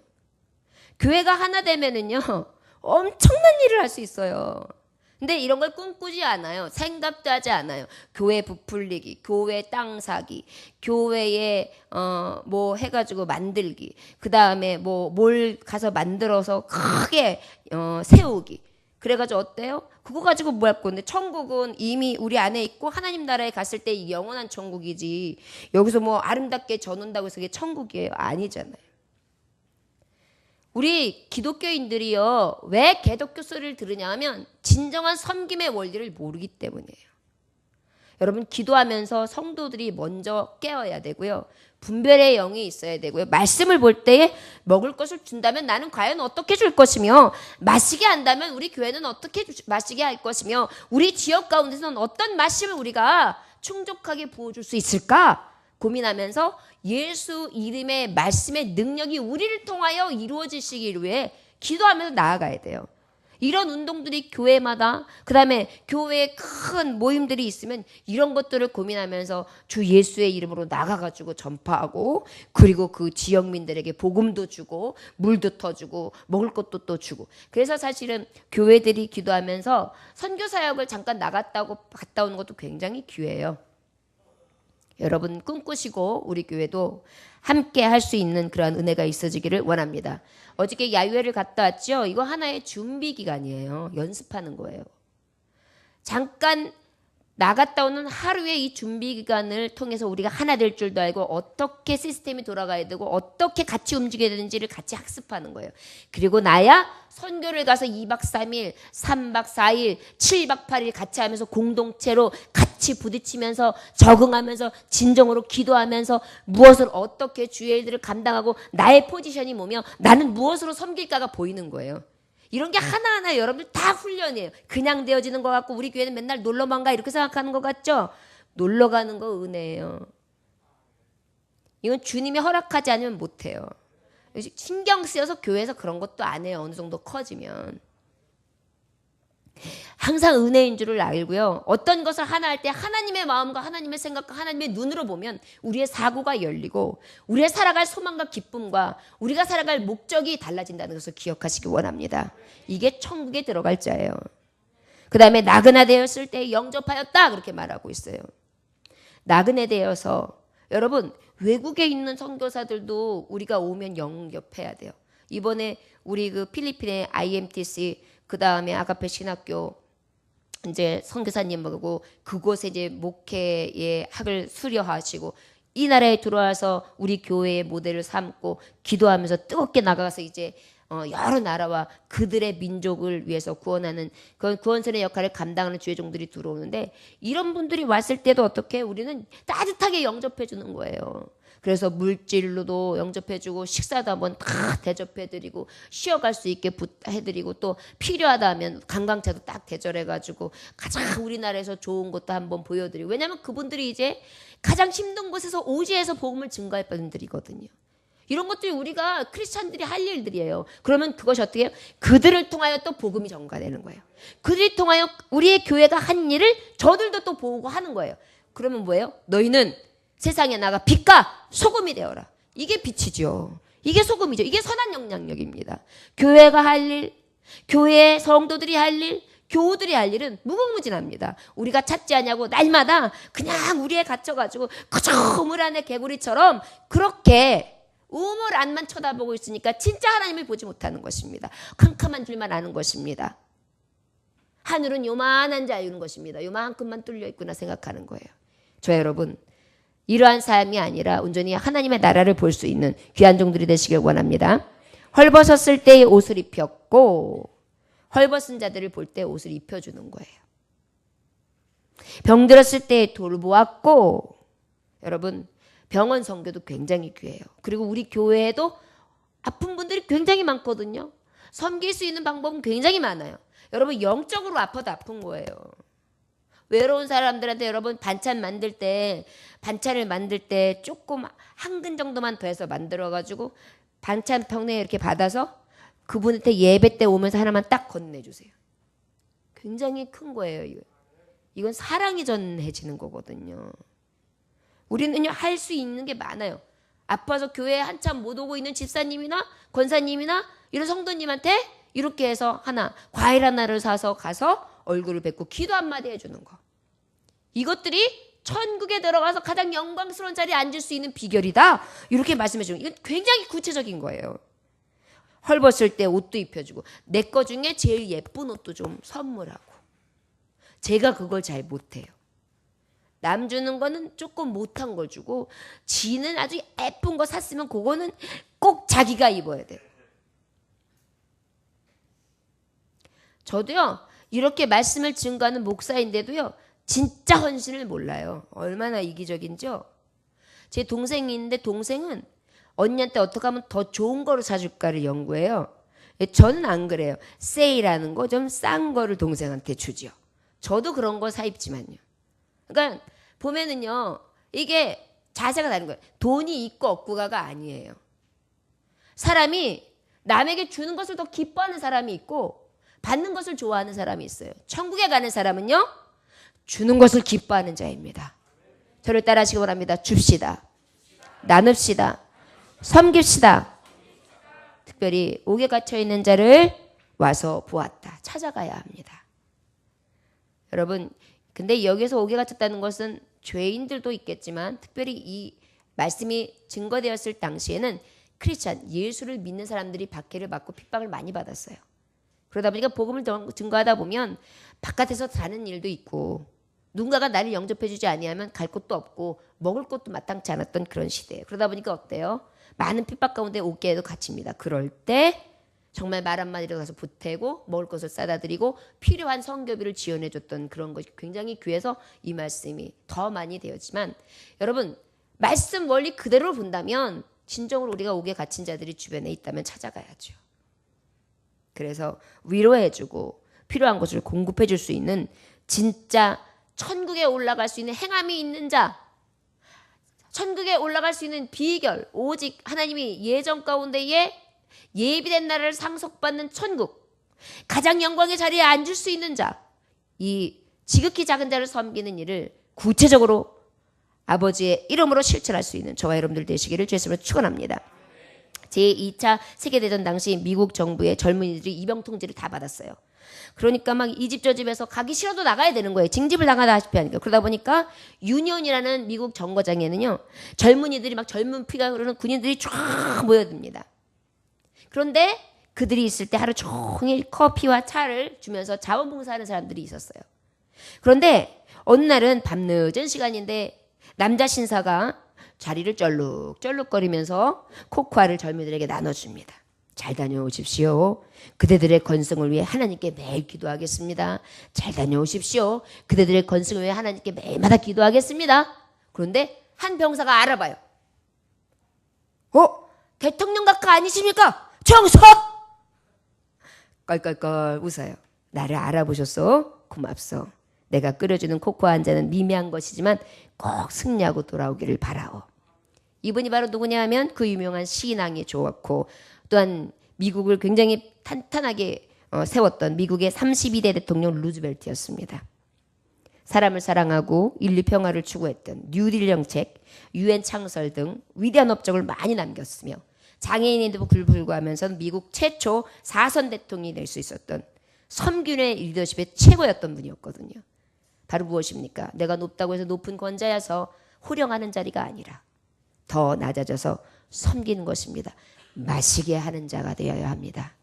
교회가 하나 되면은요 엄청난 일을 할 수 있어요. 근데 이런 걸 꿈꾸지 않아요. 생각도 하지 않아요. 교회 부풀리기, 교회 땅 사기, 교회에 뭐 해가지고 만들기, 그 다음에 뭐 뭘 가서 만들어서 크게 세우기. 그래가지고 어때요? 그거 가지고 뭐 할 건데 천국은 이미 우리 안에 있고 하나님 나라에 갔을 때 영원한 천국이지 여기서 뭐 아름답게 져놓는다고 해서 그게 천국이에요? 아니잖아요. 우리 기독교인들이요 왜 개독교 소리를 들으냐 하면 진정한 섬김의 원리를 모르기 때문이에요. 여러분 기도하면서 성도들이 먼저 깨어야 되고요. 분별의 영이 있어야 되고요. 말씀을 볼 때에 먹을 것을 준다면 나는 과연 어떻게 줄 것이며 마시게 한다면 우리 교회는 어떻게 마시게 할 것이며 우리 지역 가운데서는 어떤 말씀을 우리가 충족하게 부어줄 수 있을까 고민하면서 예수 이름의 말씀의 능력이 우리를 통하여 이루어지시기 위해 기도하면서 나아가야 돼요. 이런 운동들이 교회마다, 그 다음에 교회에 큰 모임들이 있으면 이런 것들을 고민하면서 주 예수의 이름으로 나가가지고 전파하고, 그리고 그 지역민들에게 복음도 주고 물도 터주고 먹을 것도 또 주고. 그래서 사실은 교회들이 기도하면서 선교 사역을 잠깐 갔다 오는 것도 굉장히 귀해요. 여러분 꿈꾸시고 우리 교회도 함께 할 수 있는 그런 은혜가 있어지기를 원합니다. 어저께 야유회를 갔다 왔죠. 이거 하나의 준비 기간이에요. 연습하는 거예요. 잠깐 나갔다 오는 하루의 이 준비 기간을 통해서 우리가 하나 될 줄도 알고 어떻게 시스템이 돌아가야 되고 어떻게 같이 움직여야 되는지를 같이 학습하는 거예요. 그리고 나야 선교를 가서 2박 3일, 3박 4일, 7박 8일 같이 하면서 공동체로 같이 부딪히면서 적응하면서 진정으로 기도하면서 무엇을 어떻게 주의 일들을 감당하고 나의 포지션이 뭐며 나는 무엇으로 섬길까가 보이는 거예요. 이런 게 하나하나 여러분들 다 훈련이에요. 그냥 되어지는 것 같고 우리 교회는 맨날 놀러만 가 이렇게 생각하는 것 같죠? 놀러 가는 거 은혜예요. 이건 주님이 허락하지 않으면 못해요. 신경 쓰여서 교회에서 그런 것도 안 해요. 어느 정도 커지면. 항상 은혜인 줄을 알고요. 어떤 것을 하나 할 때 하나님의 마음과 하나님의 생각과 하나님의 눈으로 보면 우리의 사고가 열리고 우리의 살아갈 소망과 기쁨과 우리가 살아갈 목적이 달라진다는 것을 기억하시기 원합니다. 이게 천국에 들어갈 자예요. 그 다음에 나그네 되었을 때 영접하였다 그렇게 말하고 있어요. 나그네 되어서 여러분 외국에 있는 선교사들도 우리가 오면 영접해야 돼요. 이번에 우리 그 필리핀의 IMTC 그 다음에 아가페 신학교 이제 선교사님하고 그곳에 이제 목회의 학을 수료하시고 이 나라에 들어와서 우리 교회의 모델을 삼고 기도하면서 뜨겁게 나가서 이제 여러 나라와 그들의 민족을 위해서 구원하는 그런 구원선의 역할을 감당하는 주의 종들이 들어오는데 이런 분들이 왔을 때도 어떻게 우리는 따뜻하게 영접해 주는 거예요. 그래서 물질로도 영접해주고 식사도 한번 다 대접해드리고 쉬어갈 수 있게 해드리고 또 필요하다 하면 관광차도 딱 대절해가지고 가장 우리나라에서 좋은 것도 한번 보여드리고 왜냐하면 그분들이 이제 가장 힘든 곳에서 오지에서 복음을 증거할 분들이거든요. 이런 것들이 우리가 크리스찬들이 할 일들이에요. 그러면 그것이 어떻게 해요? 그들을 통하여 또 복음이 전가되는 거예요. 그들이 통하여 우리의 교회가 한 일을 저들도 또 보고 하는 거예요. 그러면 뭐예요? 너희는 세상에 나가 빛과 소금이 되어라. 이게 빛이죠. 이게 소금이죠. 이게 선한 영향력입니다. 교회가 할 일, 교회 성도들이 할 일, 교우들이 할 일은 무궁무진합니다. 우리가 찾지 않냐고 날마다 그냥 우리에 갇혀가지고 그저 우물 안의 개구리처럼 그렇게 우물 안만 쳐다보고 있으니까 진짜 하나님을 보지 못하는 것입니다. 캄캄한 줄만 아는 것입니다. 하늘은 요만한 자유는 것입니다. 요만큼만 뚫려 있구나 생각하는 거예요. 저 여러분 이러한 삶이 아니라 온전히 하나님의 나라를 볼 수 있는 귀한 종들이 되시길 원합니다. 헐벗었을 때 옷을 입혔고 헐벗은 자들을 볼 때 옷을 입혀주는 거예요. 병들었을 때 돌보았고 여러분 병원 선교도 굉장히 귀해요. 그리고 우리 교회에도 아픈 분들이 굉장히 많거든요. 섬길 수 있는 방법은 굉장히 많아요. 여러분 영적으로 아파도 아픈 거예요. 외로운 사람들한테 여러분 반찬을 만들 때 조금 한 근 정도만 더해서 만들어가지고 반찬병에 이렇게 받아서 그분한테 예배 때 오면서 하나만 딱 건네주세요. 굉장히 큰 거예요. 이건 사랑이 전해지는 거거든요. 우리는요 할 수 있는 게 많아요. 아파서 교회에 한참 못 오고 있는 집사님이나 권사님이나 이런 성도님한테 이렇게 해서 하나 과일 하나를 사서 가서 얼굴을 뵙고 기도 한마디 해주는 거. 이것들이 천국에 들어가서 가장 영광스러운 자리에 앉을 수 있는 비결이다. 이렇게 말씀해 주는 이건 굉장히 구체적인 거예요. 헐벗을 때 옷도 입혀주고 내 거 중에 제일 예쁜 옷도 좀 선물하고. 제가 그걸 잘 못해요. 남 주는 거는 조금 못한 걸 주고 지는 아주 예쁜 거 샀으면 그거는 꼭 자기가 입어야 돼요. 저도요 이렇게 말씀을 증거하는 목사인데도요 진짜 헌신을 몰라요. 얼마나 이기적인지요. 제 동생이 있는데 동생은 언니한테 어떻게 하면 더 좋은 거를 사줄까를 연구해요. 저는 안 그래요. 세일하는 거 좀 싼 거를 동생한테 주죠. 저도 그런 거 사입지만요. 그러니까 보면은요 이게 자세가 다른 거예요. 돈이 있고 없고가 아니에요. 사람이 남에게 주는 것을 더 기뻐하는 사람이 있고 받는 것을 좋아하는 사람이 있어요. 천국에 가는 사람은요, 주는 것을 기뻐하는 자입니다. 저를 따라하시기 바랍니다. 줍시다. 나눕시다. 섬깁시다. 특별히 옥에 갇혀있는 자를 와서 보았다. 찾아가야 합니다. 여러분, 근데 여기서 옥에 갇혔다는 것은 죄인들도 있겠지만 특별히 이 말씀이 증거되었을 당시에는 크리스찬, 예수를 믿는 사람들이 박해를 받고 핍박을 많이 받았어요. 그러다 보니까 복음을 증거하다 보면 바깥에서 사는 일도 있고 누군가가 나를 영접해 주지 아니하면 갈 곳도 없고 먹을 것도 마땅치 않았던 그런 시대예요. 그러다 보니까 어때요? 많은 핍박 가운데 옥계에도 갇힙니다. 그럴 때 정말 말 한마디로 가서 보태고 먹을 것을 싸다 드리고 필요한 성교비를 지원해 줬던 그런 것이 굉장히 귀해서 이 말씀이 더 많이 되었지만 여러분 말씀 원리 그대로 본다면 진정으로 우리가 옥에 갇힌 자들이 주변에 있다면 찾아가야죠. 그래서 위로해주고 필요한 것을 공급해 줄 수 있는 진짜 천국에 올라갈 수 있는 행함이 있는 자, 천국에 올라갈 수 있는 비결, 오직 하나님이 예정 가운데에 예비된 나라를 상속받는 천국, 가장 영광의 자리에 앉을 수 있는 자, 이 지극히 작은 자를 섬기는 일을 구체적으로 아버지의 이름으로 실천할 수 있는 저와 여러분들 되시기를 주의 이름으로 축원합니다. 제2차 세계대전 당시 미국 정부의 젊은이들이 이병 통지를 다 받았어요. 그러니까 막 이 집 저 집에서 가기 싫어도 나가야 되는 거예요. 징집을 당하다시피 하니까. 그러다 보니까 유니온이라는 미국 정거장에는요. 젊은이들이 막 젊은 피가 흐르는 군인들이 쫙 모여듭니다. 그런데 그들이 있을 때 하루 종일 커피와 차를 주면서 자원봉사하는 사람들이 있었어요. 그런데 어느 날은 밤늦은 시간인데 남자 신사가 자리를 쩔룩쩔룩거리면서 코코아를 젊은이들에게 나눠줍니다. 잘 다녀오십시오. 그대들의 건승을 위해 하나님께 매일 기도하겠습니다. 잘 다녀오십시오. 그대들의 건승을 위해 하나님께 매일마다 기도하겠습니다. 그런데 한 병사가 알아봐요. 대통령 각하 아니십니까? 정서! 껄껄껄 웃어요. 나를 알아보셨어? 고맙소. 내가 끓여주는 코코아 한 잔은 미미한 것이지만 꼭 승리하고 돌아오기를 바라오. 이분이 바로 누구냐 하면 그 유명한 신앙이 좋았고 또한 미국을 굉장히 탄탄하게 세웠던 미국의 32대 대통령 루즈벨트였습니다. 사람을 사랑하고 인류 평화를 추구했던 뉴딜 정책, 유엔 창설 등 위대한 업적을 많이 남겼으며 장애인에도 불구하면서 미국 최초 4선 대통령이 될 수 있었던 섬균의 리더십의 최고였던 분이었거든요. 바로 무엇입니까? 내가 높다고 해서 높은 권자여서 호령하는 자리가 아니라 더 낮아져서 섬기는 것입니다. 마시게 하는 자가 되어야 합니다.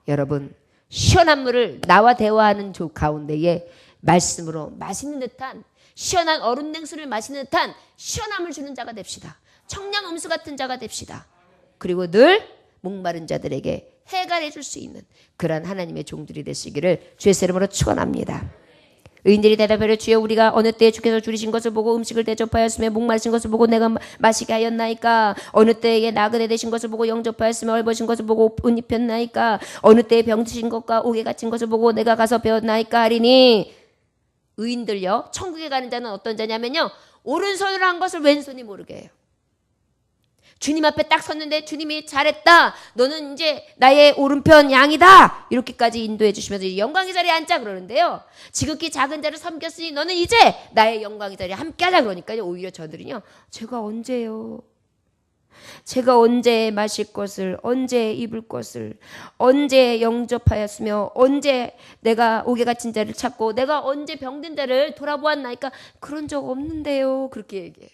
여러분 시원한 물을 나와 대화하는 가운데에 말씀으로 마시는 듯한 시원한 얼음 냉수를 마시는 듯한 시원함을 주는 자가 됩시다. 청량 음수 같은 자가 됩시다. 그리고 늘 목마른 자들에게 해갈해 줄 수 있는 그러한 하나님의 종들이 되시기를 주의 이름으로 축원합니다. 의인들이 대답하여 주여 우리가 어느 때에 주께서 줄이신 것을 보고 음식을 대접하였으며 목마르신 것을 보고 내가 마시게 하였나이까? 어느 때에 나그네 되신 것을 보고 영접하였으며 헐벗은 것을 보고 옷 입혔나이까? 어느 때에 병드신 것과 옥에 갇힌 것을 보고 내가 가서 배웠나이까 하리니. 의인들요, 천국에 가는 자는 어떤 자냐면요, 오른손으로 한 것을 왼손이 모르게 해요. 주님 앞에 딱 섰는데 주님이 잘했다, 너는 이제 나의 오른편 양이다, 이렇게까지 인도해 주시면서 영광의 자리에 앉자 그러는데요, 지극히 작은 자를 섬겼으니 너는 이제 나의 영광의 자리에 함께하자 그러니까요, 오히려 저들은요, 제가 언제요? 제가 언제 마실 것을, 언제 입을 것을, 언제 영접하였으며 언제 내가 옥에 갇힌 자를 찾고 내가 언제 병든 자를 돌아보았나이까? 그런 적 없는데요. 그렇게 얘기해요.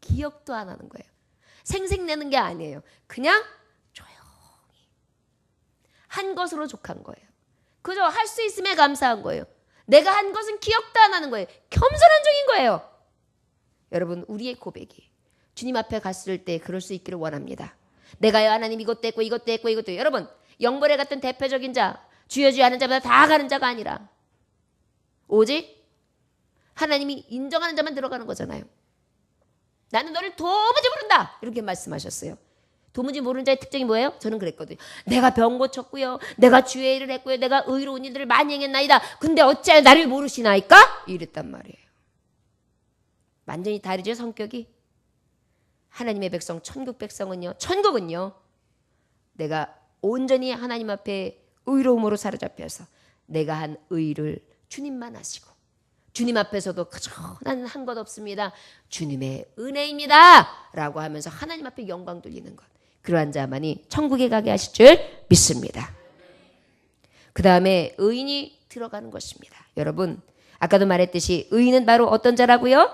기억도 안 하는 거예요. 생색내는 게 아니에요. 그냥 조용히 한 것으로 족한 거예요. 그저 할 수 있음에 감사한 거예요. 내가 한 것은 기억도 안 하는 거예요. 겸손한 중인 거예요. 여러분, 우리의 고백이 주님 앞에 갔을 때 그럴 수 있기를 원합니다. 내가요 하나님 이것도 했고 이것도 했고 이것도. 여러분, 영벌에 갔던 대표적인 자, 주여 주여 하는 자마다 다 가는 자가 아니라 오직 하나님이 인정하는 자만 들어가는 거잖아요. 나는 너를 도무지 모른다, 이렇게 말씀하셨어요. 도무지 모르는 자의 특징이 뭐예요? 저는 그랬거든요. 내가 병 고쳤고요, 내가 주의 일을 했고요, 내가 의로운 일들을 많이 행했나이다. 근데 어찌하여 나를 모르시나이까? 이랬단 말이에요. 완전히 다르죠, 성격이. 하나님의 백성, 천국 백성은요, 천국은요, 내가 온전히 하나님 앞에 의로움으로 사로잡혀서 내가 한 의를 주님만 하시고 주님 앞에서도 그저 나는 한 것 없습니다. 주님의 은혜입니다. 라고 하면서 하나님 앞에 영광 돌리는 것. 그러한 자만이 천국에 가게 하실 줄 믿습니다. 그 다음에 의인이 들어가는 것입니다. 여러분 아까도 말했듯이 의인은 바로 어떤 자라고요?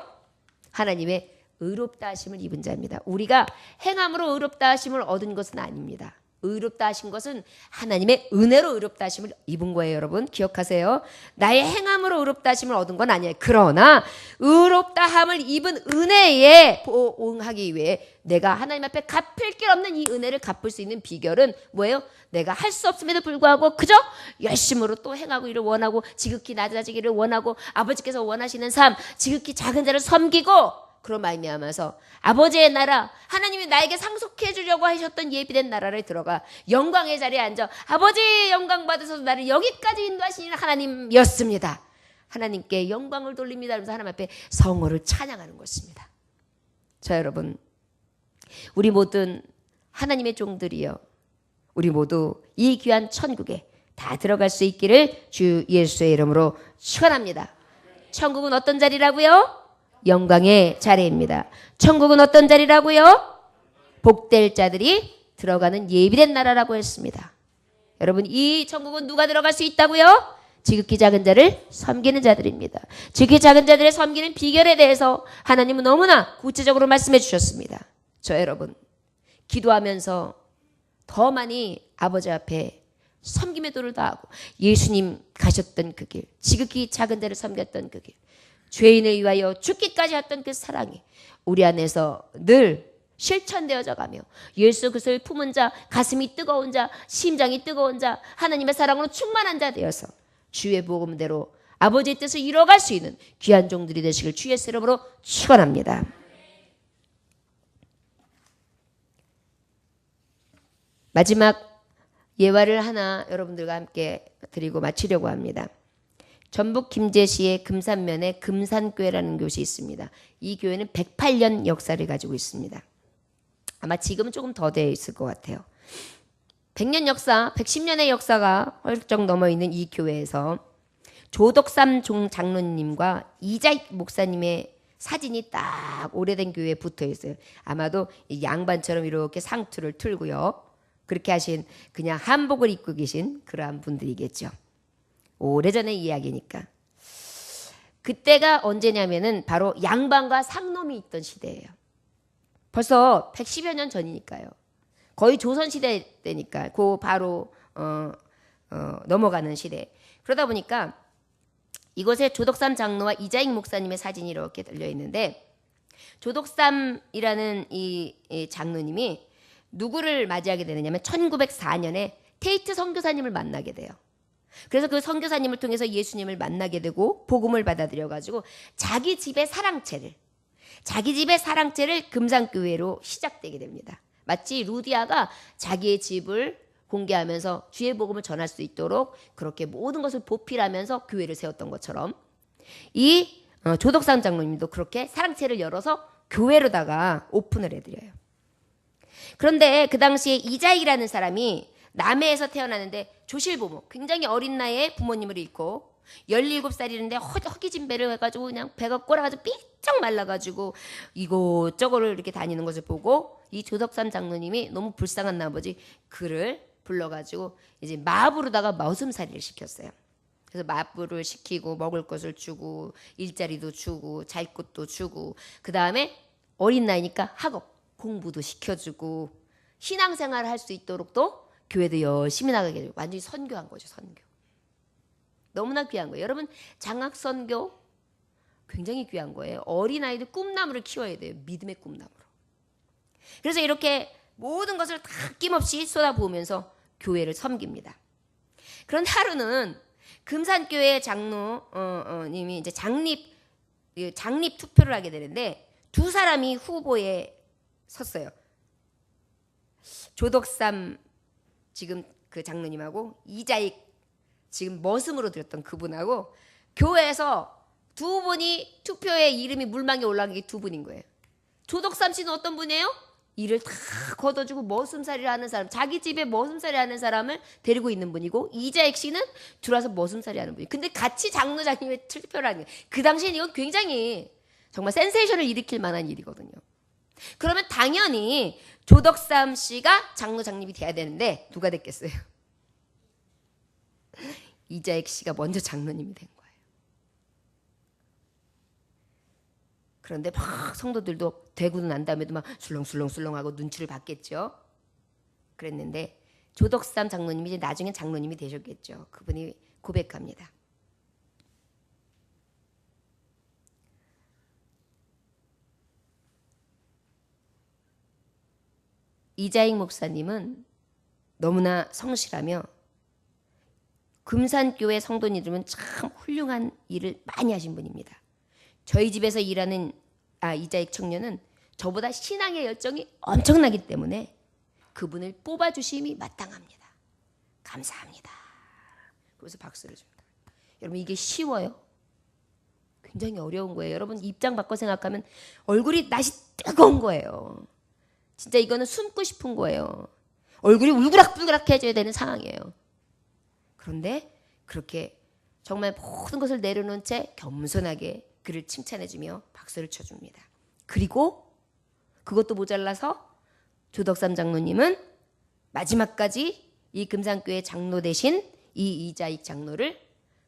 하나님의 의롭다 하심을 입은 자입니다. 우리가 행함으로 의롭다 하심을 얻은 것은 아닙니다. 의롭다 하신 것은 하나님의 은혜로 의롭다 하심을 입은 거예요. 여러분 기억하세요. 나의 행함으로 의롭다 하심을 얻은 건 아니에요. 그러나 의롭다 함을 입은 은혜에 보응하기 위해 내가 하나님 앞에 갚을 길 없는 이 은혜를 갚을 수 있는 비결은 뭐예요? 내가 할 수 없음에도 불구하고 그저 열심으로 또 행하고 이를 원하고 지극히 낮아지기를 원하고 아버지께서 원하시는 삶 지극히 작은 자를 섬기고 그런 말미암아서 아버지의 나라 하나님이 나에게 상속해 주려고 하셨던 예비된 나라를 들어가 영광의 자리에 앉아 아버지의 영광 받으셔서 나를 여기까지 인도하신 하나님이었습니다. 하나님께 영광을 돌립니다. 그러면서 하나님 앞에 성호를 찬양하는 것입니다. 자 여러분 우리 모든 하나님의 종들이여 우리 모두 이 귀한 천국에 다 들어갈 수 있기를 주 예수의 이름으로 축원합니다. 천국은 어떤 자리라고요? 영광의 자리입니다. 천국은 어떤 자리라고요? 복될 자들이 들어가는 예비된 나라라고 했습니다. 여러분 이 천국은 누가 들어갈 수 있다고요? 지극히 작은 자를 섬기는 자들입니다. 지극히 작은 자들의 섬기는 비결에 대해서 하나님은 너무나 구체적으로 말씀해 주셨습니다. 저 여러분 기도하면서 더 많이 아버지 앞에 섬김의 도를 다하고 예수님 가셨던 그 길 지극히 작은 자를 섬겼던 그 길 죄인을 위하여 죽기까지 했던 그 사랑이 우리 안에서 늘 실천되어져 가며 예수 그리스도를 품은 자 가슴이 뜨거운 자 심장이 뜨거운 자 하나님의 사랑으로 충만한 자 되어서 주의 복음대로 아버지의 뜻을 이뤄갈 수 있는 귀한 종들이 되시길 주의 이름으로 축원합니다. 마지막 예화를 하나 여러분들과 함께 드리고 마치려고 합니다. 전북 김제시의 금산면에 금산교회라는 곳이 있습니다. 이 교회는 108년 역사를 가지고 있습니다. 아마 지금은 조금 더 되어 있을 것 같아요. 100년 역사, 110년의 역사가 헐쩍 넘어 있는 이 교회에서 조덕삼 장로님과 이자익 목사님의 사진이 딱 오래된 교회에 붙어 있어요. 아마도 이 양반처럼 이렇게 상투를 틀고요. 그렇게 하신 그냥 한복을 입고 계신 그러한 분들이겠죠. 오래전의 이야기니까. 그때가 언제냐면은 바로 양반과 상놈이 있던 시대예요. 벌써 110여 년 전이니까요. 거의 조선시대 때니까 그 바로 넘어가는 시대. 그러다 보니까 이곳에 조덕삼 장로와 이자익 목사님의 사진이 이렇게 들려 있는데 조덕삼이라는 이 장로님이 누구를 맞이하게 되느냐면 1904년에 테이트 선교사님을 만나게 돼요. 그래서 그 선교사님을 통해서 예수님을 만나게 되고 복음을 받아들여가지고 자기 집의 사랑채를 금산교회로 시작되게 됩니다. 마치 루디아가 자기의 집을 공개하면서 주의 복음을 전할 수 있도록 그렇게 모든 것을 보필하면서 교회를 세웠던 것처럼 이 조덕삼 장로님도 그렇게 사랑채를 열어서 교회로다가 오픈을 해드려요. 그런데 그 당시에 이자익이라는 사람이 남해에서 태어나는데 조실부모, 굉장히 어린 나이에 부모님을 잃고 17살이는데 허기진 배를 해가지고 그냥 배가 꼬라가지고 삐쩍 말라가지고 이곳저곳을 이렇게 다니는 것을 보고 이 조덕삼 장로님이 너무 불쌍한 나머지 그를 불러가지고 이제 마부로다가 머슴살이를 시켰어요. 그래서 마부를 시키고 먹을 것을 주고 일자리도 주고 잘 곳도 주고 그 다음에 어린 나이니까 학업 공부도 시켜주고 신앙생활을 할 수 있도록 또 교회도 열심히 나가게 되고 완전히 선교한 거죠. 선교. 너무나 귀한 거예요. 여러분 장학선교 굉장히 귀한 거예요. 어린아이들 꿈나무를 키워야 돼요. 믿음의 꿈나무로. 그래서 이렇게 모든 것을 다 아낌없이 쏟아부으면서 교회를 섬깁니다. 그런 하루는 금산교회 장로님이 이제 장립 투표를 하게 되는데 두 사람이 후보에 섰어요. 조덕삼 지금 그 장로님하고 이자익 지금 머슴으로 들었던 그분하고 교회에서 두 분이 투표에 이름이 물망에 올라간 게 두 분인 거예요. 조덕삼 씨는 어떤 분이에요? 일을 다 걷어주고 머슴살이를 하는 사람, 자기 집에 머슴살이 하는 사람을 데리고 있는 분이고, 이자익 씨는 들어와서 머슴살이 하는 분이. 근데 같이 장로장님의 투표를 하는 거예요. 그 당시엔 이건 굉장히 정말 센세이션을 일으킬 만한 일이거든요. 그러면 당연히 조덕삼 씨가 장로장님이 돼야 되는데 누가 됐겠어요? 이자익 씨가 먼저 장로님이 된 거예요. 그런데 막 성도들도 되고 난 다음에도 막 술렁술렁술렁하고 눈치를 봤겠죠. 그랬는데 조덕삼 장로님이 이제 나중엔 장로님이 되셨겠죠. 그분이 고백합니다. 이자익 목사님은 너무나 성실하며 금산교회 성도님들은 참 훌륭한 일을 많이 하신 분입니다. 저희 집에서 일하는 이자익 청년은 저보다 신앙의 열정이 엄청나기 때문에 그분을 뽑아주심이 마땅합니다. 감사합니다. 그래서 박수를 줍니다. 여러분, 이게 쉬워요? 굉장히 어려운 거예요. 여러분, 입장 바꿔 생각하면 얼굴이 낯이 뜨거운 거예요. 진짜 이거는 숨고 싶은 거예요. 얼굴이 울그락불그락 해져야 되는 상황이에요. 그런데 그렇게 정말 모든 것을 내려놓은 채 겸손하게 그를 칭찬해주며 박수를 쳐줍니다. 그리고 그것도 모자라서 조덕삼 장로님은 마지막까지 이 금산교회 장로 대신 이 이자익 장로를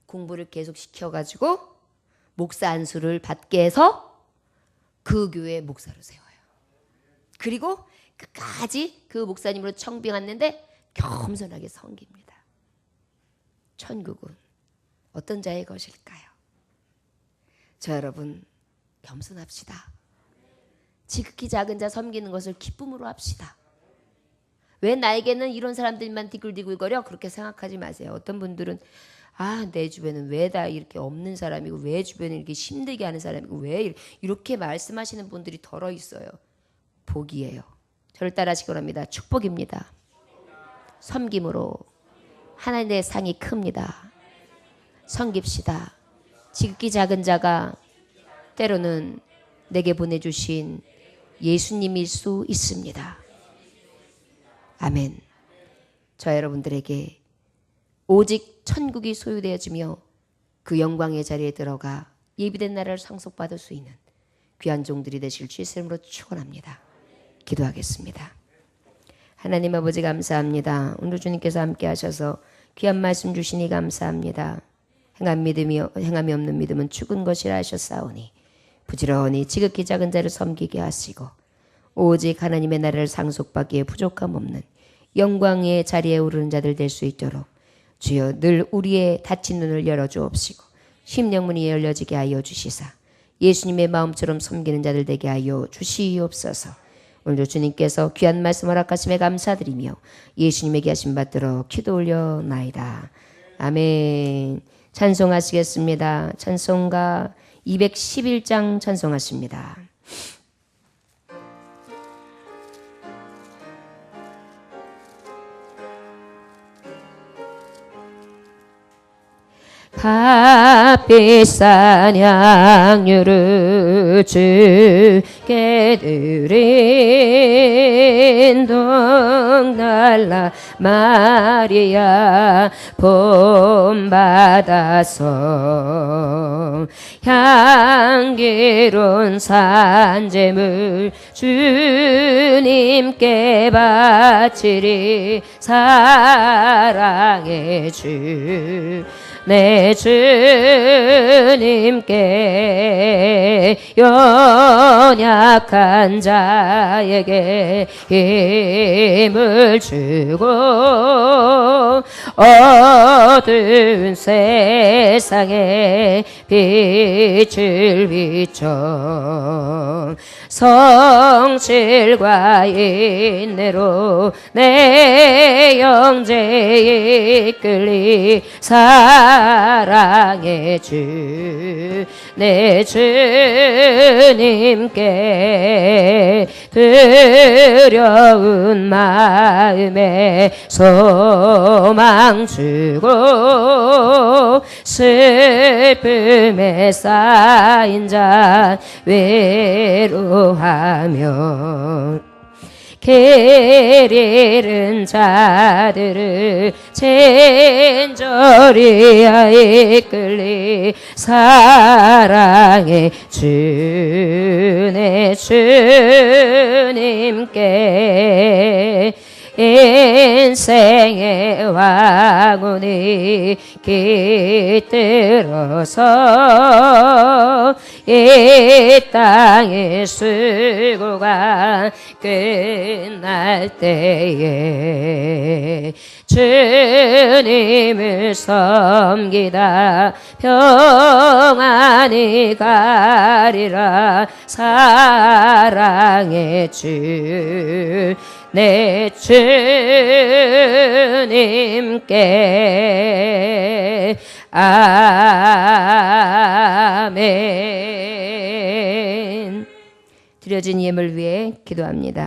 공부를 계속 시켜가지고 목사 안수를 받게 해서 그 교회 목사로 세워요. 그리고 끝까지 그 목사님으로 청빙했는데 겸손하게 섬깁니다. 천국은 어떤 자의 것일까요? 저 여러분, 겸손합시다. 지극히 작은 자 섬기는 것을 기쁨으로 합시다. 왜 나에게는 이런 사람들만 디글디글거려? 그렇게 생각하지 마세요. 어떤 분들은 내 주변은 왜 다 이렇게 없는 사람이고, 왜 주변에 이렇게 힘들게 하는 사람이고, 왜 이렇게 말씀하시는 분들이 덜어 있어요. 복이에요. 저를 따라하시기 바랍니다. 축복입니다. 섬김으로 하나님의 상이 큽니다. 섬깁시다. 지극히 작은 자가 때로는 내게 보내주신 예수님일 수 있습니다. 아멘. 저 여러분들에게 오직 천국이 소유되어지며 그 영광의 자리에 들어가 예비된 나라를 상속받을 수 있는 귀한 종들이 되실 주의 이름으로 축원합니다. 기도하겠습니다. 하나님 아버지, 감사합니다. 오늘 주님께서 함께 하셔서 귀한 말씀 주시니 감사합니다. 행함이 없는 믿음은 죽은 것이라 하셨사오니 부지런히 지극히 작은 자를 섬기게 하시고 오직 하나님의 나라를 상속받기에 부족함 없는 영광의 자리에 오르는 자들 될 수 있도록 주여 늘 우리의 닫힌 눈을 열어주옵시고 심령문이 열려지게 하여 주시사 예수님의 마음처럼 섬기는 자들 되게 하여 주시옵소서. 오늘도 주님께서 귀한 말씀 허락하심에 감사드리며 예수님에게 하신 받들어 기도 올려나이다. 아멘. 찬송하시겠습니다. 찬송가 211장 찬송하십니다. 값비싼 향유를 주께 드린 동달라 마리아 본받아서 향기로운 산재물 주님께 바치리. 사랑의 주 내 주님께 연약한 자에게 힘을 주고 어두운 세상에 빛을 비춰 성실과 인내로 내 영제에 이끌리. 사랑의 주 내 주님께 두려운 마음에 소망 주고 슬픔에 쌓인 자 외로하며 게으른 자들을 진저리야 이끌리 사랑의 주내 주님께 인생의 왕운이 깃들어서 이 땅의 수고가 끝날 때에 주님을 섬기다 평안히 가리라. 사랑의 주 내 주님께 아멘. 드려진 예물 위해 기도합니다.